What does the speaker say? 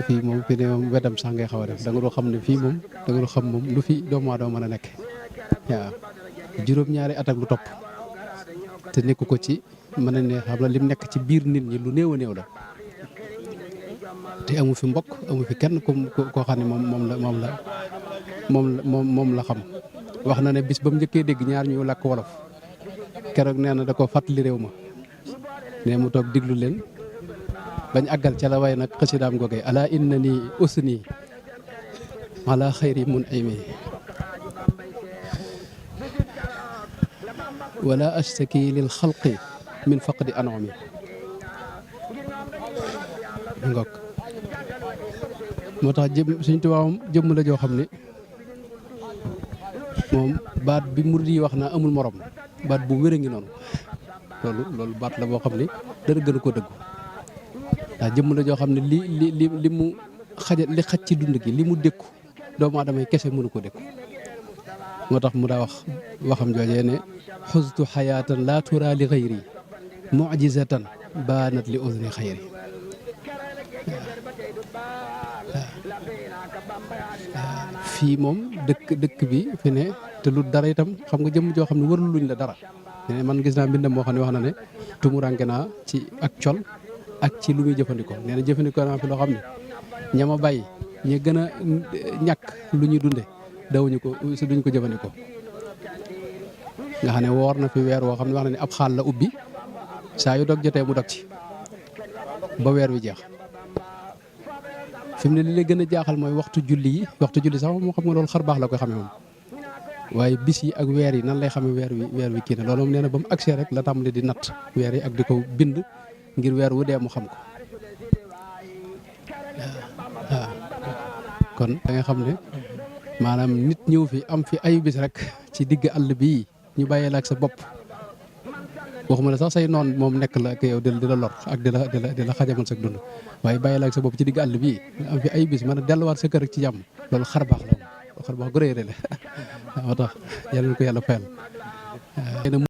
fii moom fi ne moom wetam sax ngay xaw a def da nga doo xam ne fii moom da nga doo xam moom lu fi doomu aadama mën a nekk waaw juróom-ñaari at ak lu topp te nekku ko ci mën na ne xam na lim nekk ci biir nit ñi lu néew a néew la te amu fi mbokk amu fi kenn koo xam ne moom la xam wax na ne bis ba mu njëkkee dégg ñaar ñu làkk wolof keroog nee na da ko fàttali réew ma ne mu toog diglu leen bañ àggal ca la way nag xasidaam googee ala inna ni usni ala xayri mun aymi wala ashtaki lil xalqi min faqdi anomi ngok moo tax suñ tubaabam jëmm la joo xam ne moom baat bi murid yi wax naa amul morom baat bu wér a ngi noonu loolu baat la boo xam ne dara gën a ko dëggu ndax jëmm la joo xam ne li mu li xaj ci dund gi li mu dékku doomu aadama yi kese mënu ko dékku moo tax mu daa waxam joojee ne xustu xayaatan laa tura li xayri mujizatan baanat li udni xayri fii moom dëkk bi fi ne te lu dara itam xam nga jëmm joo xam ne warul luñ la dara man gis naa mbindam moo xam ne wax na ne tumuranke naa ci ak col ak ci lu muy jëfandikoo nee na jëfandikoo naa fi loo xam ne ñama bàyyi ñu gën a ñàkk lu ñuy dunde dawuñu ko duñ ko jëfandikoo nga xam ne woor na fi weer woo xam ne wax na ne ab xaal la ubbi saa yu dog jotee mu dog ci ba weer wi jeex fi mu ne li lay gën a jaaxal mooy waxtu julli sax moo xam nga loolu xar baax la koy xamee moom waaye bis yi ak weer yi nan lay xamee weer wi kii ne loolu moom nee na ba mu agsee rek la tàmbali di natt weer yi ak di ko bind ngir weer wu dee mu xam ko waaw kon da nga xam ne maanaam nit ñëw fi am fi ayu bis rek ci digg àll bii ñu bàyyee la ak sa bopp waxuma la sax say noon moom nekk la ak yow di la lor ak di la xajamal sa dund waaye bàyyee la ak sa bopp ci digg àll bii am fi ayu bis mën a delluwaat sa kër rek ci jàmm loolu xar baax la moom xar baax gu rëy la moo tax yàlla na ko yàlla fayal